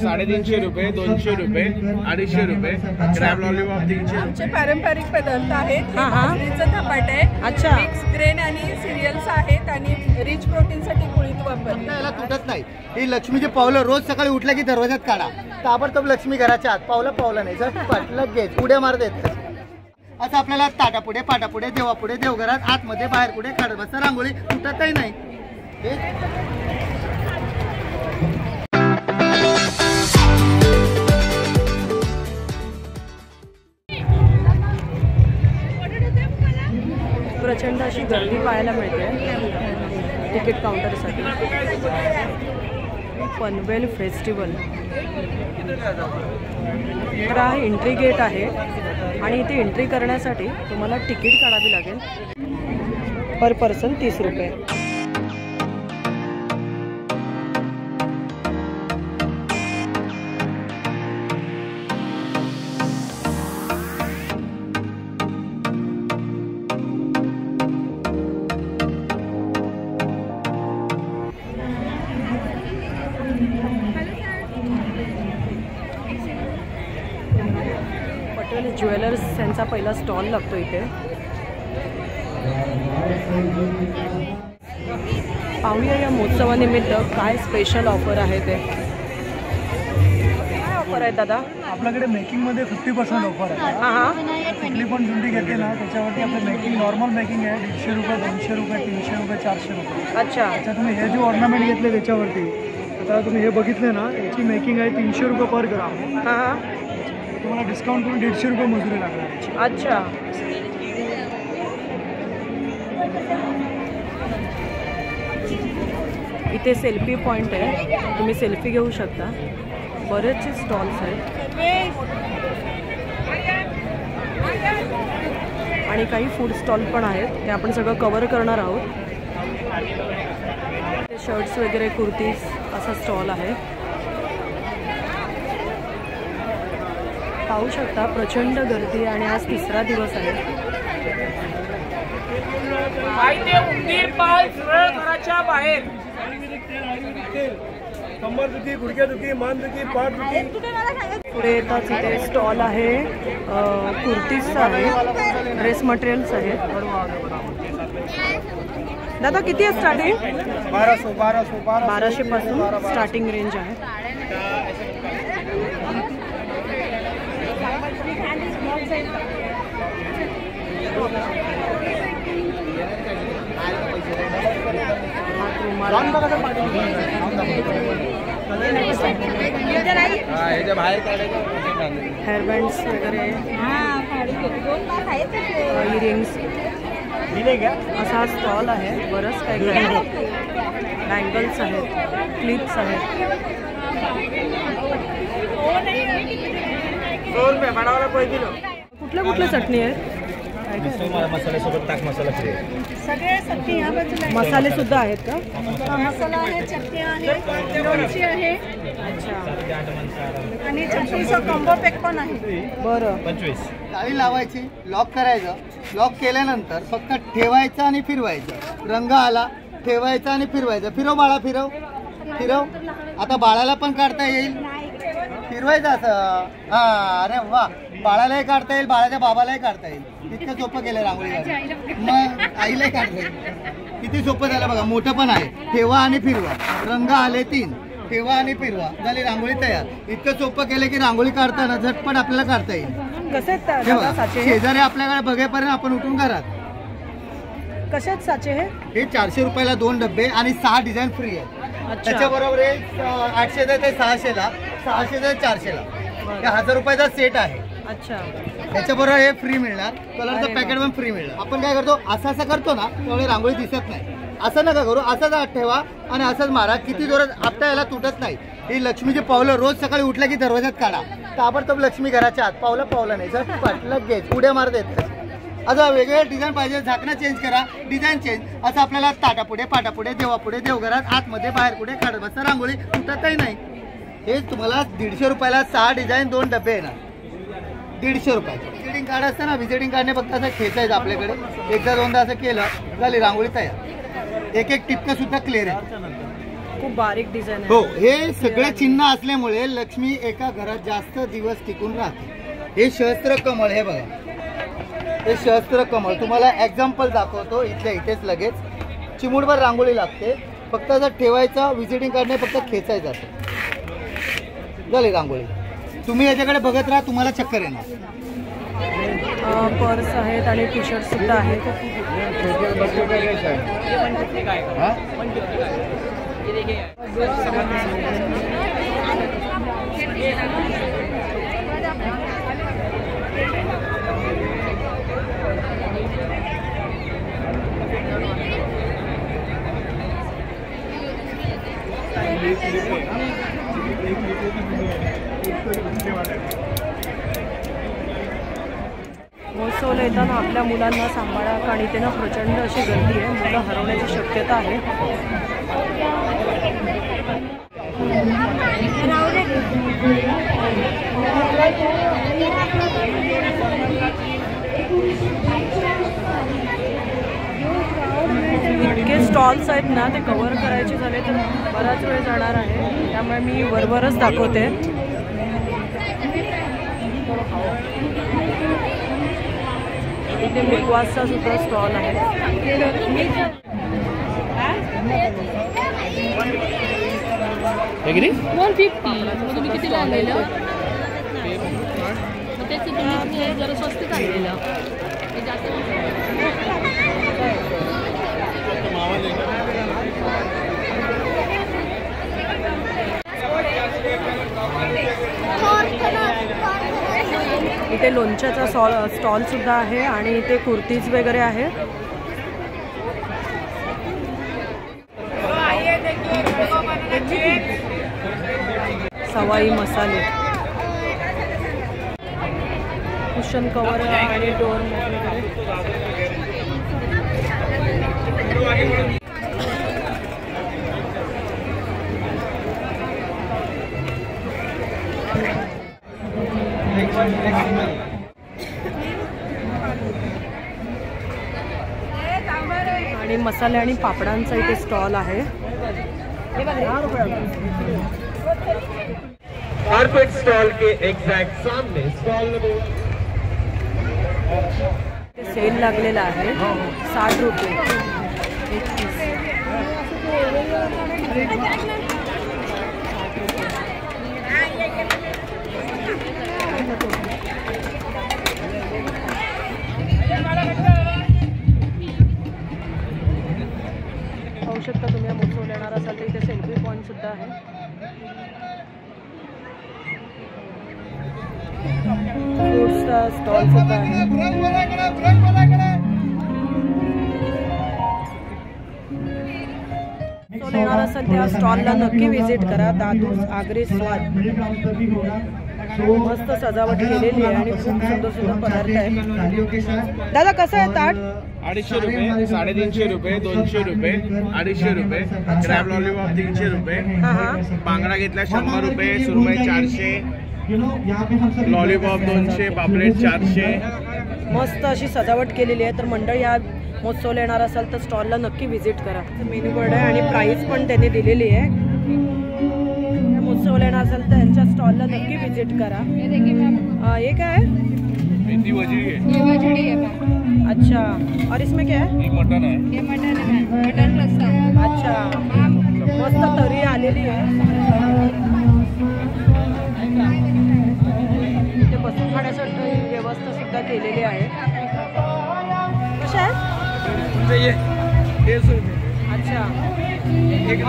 350 रुपये, 200 रुपये, 250 रुपये. Crab lollipop 300. आमचे पारंपरिक पदार्थ आहेत. बाजरीचं धपाट आहे. अच्छा. मिक्स ग्रेन आणि सिरियल्स आहेत आणि रिच प्रोटीन साठी कुळीत वापरली. याला तुटत नाही. ही लक्ष्मीची पावलं रोज सकाळी उठल्या की दरवाजात काढा. ताबडतोब लक्ष्मी घराच्या आत. पावलं नाही सर पटलं घेत उड्या मारत येत. असं आपल्याला ताटापुढे पाटापुढे देवापुढे देवघरात आतमध्ये बाहेर पुढे काढत बसता. रांगोळी तुटतही नाही. प्रचंड अशी गर्दी पाहायला मिळते तिकीट काउंटरसाठी. पनवेल फेस्टिवल तर हा एंट्री गेट आहे आणि इथे एंट्री करण्यासाठी तुम्हाला तिकीट काढावी लागेल. पर पर्सन 30 रुपये. पटेल ज्वेलर्स यांचा पहिला स्टॉल लागतो इथे. पाहूया या महोत्सवानिमित्त काय स्पेशल ऑफर आहे ते. काय ऑफर आहे दादा? आपल्याकडे मेकिंगमध्ये 50% ऑफर आहे. कुठली पण जुंडी घेते ना त्याच्यावरती आपलं मेकिंग नॉर्मल मेकिंग आहे 150 रुपये, 200 रुपये, 300 रुपये, 400 रुपये. अच्छा. अच्छा तुम्ही हे जे ऑर्नामेंट घेतले त्याच्यावरती आता तुम्ही हे बघितले ना याची मेकिंग आहे 300 रुपये पर ग्राम. तुम्हाला डिस्काउंट करून 150 रुपये मजुरी लागणार. अच्छा. इथे सेल्फी पॉइंट आहे. तुम्ही सेल्फी घेऊ शकता. बरेचसे स्टॉल्स आहेत आणि काही फूड स्टॉल पण आहेत. ते आपण सगळं कव्हर करणार आहोत. शर्ट्स वगैरे कुर्तीज असा स्टॉल आहे. पाहू शकता प्रचंड गर्दी आणि आज तिसरा दिवस आहे. बाहेर कंबरदुखी, गुडघ्यादुखी, मानदुखी, पाठदुखी. पुढे येताच इथे स्टॉल आहे. कुर्तीजचा आहे. ड्रेस मटेरियल्स आहेत. दादा किती आहे स्टार्टिंग? 1200 पासून स्टार्टिंग रेंज आहे. हेअरबँड्स वगैरे, इयरिंग्स असा हा स्टॉल आहे. बरंच काय काय बँगल्स आहेत, क्लिप्स आहेत. कुठल्या कुठल्या चटणी आहेत? मसाल्यासोबत ताक मसाला फ्री. सगळे चटणी या बाजूला मसाले सुद्धा आहेत का? मसाला आहे, चटणी आहे, लोणची आहे. अच्छा. आणि चटणीचा कॉम्बो पॅक पण आहे. बरं. 25. जाळी लावायची, लॉक करायचं. लॉक केल्यानंतर फक्त ठेवायचं आणि फिरवायचं. रंग आला ठेवायचं आणि फिरवायचं. फिरव बाळा, फिरव फिरव. आता बाळाला पण काढता येईल. फिरवायचं असं. हा अरे वा. बाळालाही काढता येईल, बाळाच्या बाबालाही काढता येईल. इतकं सोपं केलं रांगोळी. मग आईलाही काढता येईल. किती सोपं झालं बघा. मोठं पण आहे. ठेवा आणि फिरवा. रंग आले 3. ठेवा आणि फिरवा. झाली रांगोळी तयार. इतकं सोपं केलं की रांगोळी काढताना झटपट आपल्याला काढता येईल. कसे आहेत साचे? शेजारी आपल्याकडे बघेपर्यंत आपण उठून घरात. कसे आहेत साचे हे 400 रुपयाला 2 डब्बे आणि 6 डिझाईन फ्री आहे. त्याच्याबरोबर 800 ते 600 ला, 600 ते 400 ला. 1000 रुपयाचा सेट आहे. अच्छा. त्याच्याबरोबर हे फ्री मिळणार. कलरचं पॅकेट पण फ्री मिळणार. आपण काय करतो असं करतो ना त्यामुळे रांगोळी दिसत नाही. असं नका करू. असंच ठेवा आणि असंच मारा. किती जोरात आपटा याला तुटत नाही. ही लक्ष्मीची पावलं रोज सकाळी उठल्या की दरवाजात काढा. ताबडतोब लक्ष्मी घराच्या आत. पावलं नाही सर पटलं घेत उड्या मारत येत. असं वेगवेगळे डिझाईन पाहिजे. झाकणं चेंज करा, डिझाईन चेंज. असं आपल्याला ताटापुढे पाटापुढे देवापुढे देवघरात आतमध्ये बाहेर पुढे काढत बसता. रांगोळी तुटतही नाही. हे तुम्हाला 150 रुपयाला 6 डिझाईन 2 डबे येणार. 150 रुपयाचे. व्हिजिटिंग कार्ड असतं ना, व्हिजिटिंग कार्डने फक्त असं खेचायचं आपल्याकडे. एकदा दोनदा असं केलं झाली रांगोळी तयार. एक टिपकं सुद्धा क्लिअर आहे. खूप बारीक डिझाईन आहे. हो, हे सगळे चिन्ह असल्यामुळे लक्ष्मी एका घरात जास्त दिवस टिकून राहते. हे सहस्त्र कमळ, हे बघा, हे सहस्त्र कमळ तुम्हाला एक्झाम्पल दाखवतो. इथल्या इथेच लगेच चिमूटभर रांगोळी लागते. फक्त असं ठेवायचं, व्हिजिटिंग कार्ड नाही, फक्त खेचायचं असं झाली रांगोळी. तुम्ही याच्याकडे बघत राहा, तुम्हाला चक्कर येणार. पर्स आहेत आणि टी शर्ट सुद्धा आहेत. महोत्सवला येताना आपल्या मुलांना सांभाळा, कारण इथे ना प्रचंड अशी गर्दी आहे. मुलं हरवण्याची शक्यता आहे. इतके स्टॉल्स आहेत ना, ते कव्हर करायचे झाले तर बराच वेळ जाणार आहे. त्यामुळे मी वरवरच दाखवते. इथे मुखवासचा सुद्धा स्टॉल आहे. तुम्ही किती लावलेलं त्याचं तुम्ही जरा स्वस्त काढलेलं इथे लोणच्याचा स्टॉल सुद्धा आहे आणि इथे कुर्तीज वगैरे आहे. सवाई मसाले, कुशन कवर आणि डोर वगैरे. आणि मसाले आणि पापडांचा इथे स्टॉल आहे. कारपेट स्टॉल के एग्जैक्ट सामने स्टॉल सेल लागलेला आहे. 60 रुपये एक पीस. पाहू शकता तुम्ही महोत्सव येणार असाल तर इथे सेल्फी पॉईंट सुद्धा आहे. फ्रूट्सचा स्टॉल सुद्धा आहे. येणार असाल त्या स्टॉलला नक्की व्हिजिट करा. दादूस आगरी स्वाद, मस्त सजावट केलेली आहे आणि खूप सुंदर सुंदर पदार्थ आहेत. दादा कसं आहे ताट? 250 रुपये, 350 रुपये, 200 रुपये, 250 रुपये. क्रॅब लॉलीपॉप 300 रुपये. बांगडा घेतला 100 रुपये, सुरमई 400, लॉलीपॉप 200, पापलेट 400. मस्त अशी सजावट केलेली आहे. तर मंडळी या महोत्सवला येणार असाल तर स्टॉलला नक्की व्हिजिट करा. मेन्यू बोर्ड आहे आणि प्राईस पण त्यांनी दिलेली आहे. महोत्सवला येणार असाल तर यांच्या स्टॉलला नक्की व्हिजिट करा. ये क्या है? मेथी वजड़ी है. ये वजड़ी है. अच्छा, और इसमें क्या है? ये मटन है. ये मटन है, मटन रस्सा. अच्छा, मस्त तरी आलेली आहे. इथे बसून खाण्यासाठी व्यवस्था सुद्धा केलेली आहे. कशा आहे? ये 150 रुपये. अच्छा,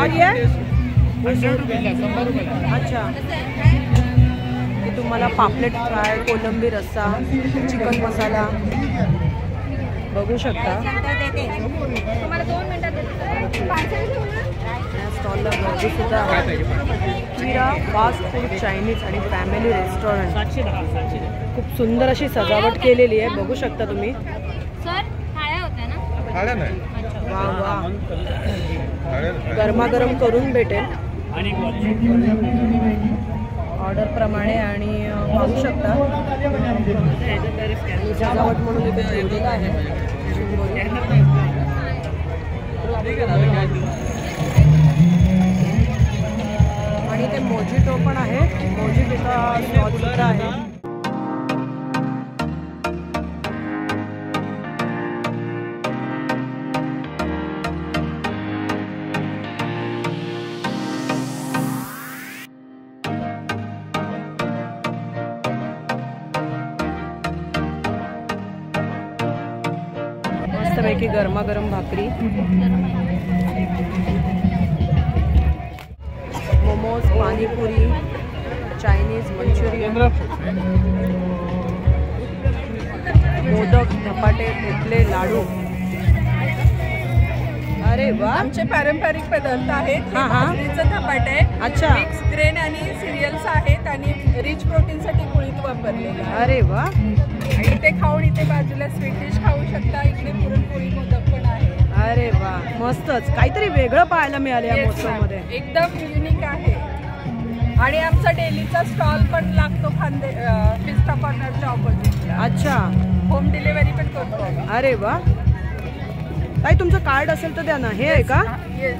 और ये 100 रुपये, 100 रुपये. अच्छा. हे तुम्हाला पापलेट फ्राय, कोलंबी रस्सा, चिकन मसाला बघू शकता. तुम्हाला 2 मिनिटात या स्टॉलला गर्दी सुद्धा आहे. किरा फास्ट फूड, चायनीज आणि फॅमिली रेस्टॉरंट. खूप सुंदर अशी सजावट केलेली आहे, बघू शकता तुम्ही. सर थाळ्या होत्या ना? खाळ्या नाही. वा वा, गरमागरम करून भेटेल ऑर्डर प्रमाणे. आणि पाहू शकता सजावट म्हणून इथे ठेवलेलं आहे. की गरमागरम भाकरी, मोमोज, पाणीपुरी, चायनीज, मंचुरियन, मोदक, धपाटे, थेपले, लाडू. अरे वा, आमचे पारंपरिक पदार्थ आहेत. हे हा, हा. बाजरीचं धपाट आहे. अच्छा. मिक्स ग्रेन आणि सिरियल्स आहेत आणि रिच प्रोटीनसाठी कुळीत वापरलेलं आहे. अरे वा, आणि ते खाऊन इथे बाजूला स्वीट डिश खाऊ शकता. इकडे पुरणपोळी मोदक पण आहे. अरे वा, मस्तच. काहीतरी वेगळं पाहायला मिळालं या Yes, महोत्सवामध्ये. ma'am. एकदम युनिक आहे. आणि आमचा डेलीचा स्टॉल पण लागतो खांदे पिस्ता कॉर्नरच्या ऑपोजिटला. अच्छा, होम डिलिव्हरी पण करतो आम्ही. अरे वा. ताई तुमचं कार्ड असेल तर द्या ना. हे आहे का? Yes.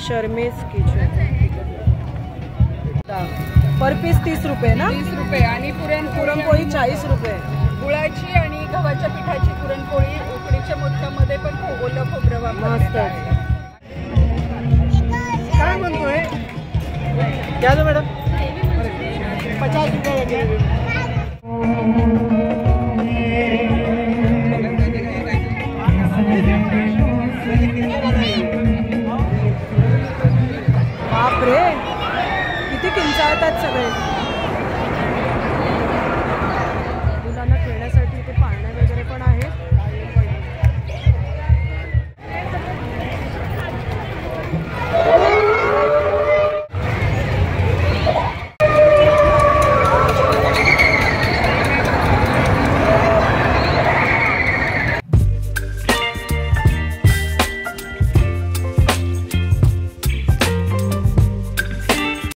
शर्मेज किचन. पर पीस 30 रुपये ना? 30 रुपये. आणि पुरणपोळी 40 रुपये. गुळाची आणि गव्हाच्या पिठाची पुरणपोळी. उकडीच्या मोदकामध्ये पण ओलं खोबरं वापरलेलं मस्त. आहे. काय म्हणतोय क्या दो मॅडम 50 रुपये वगैरे. बापरे, किती किंचाळतात सगळे.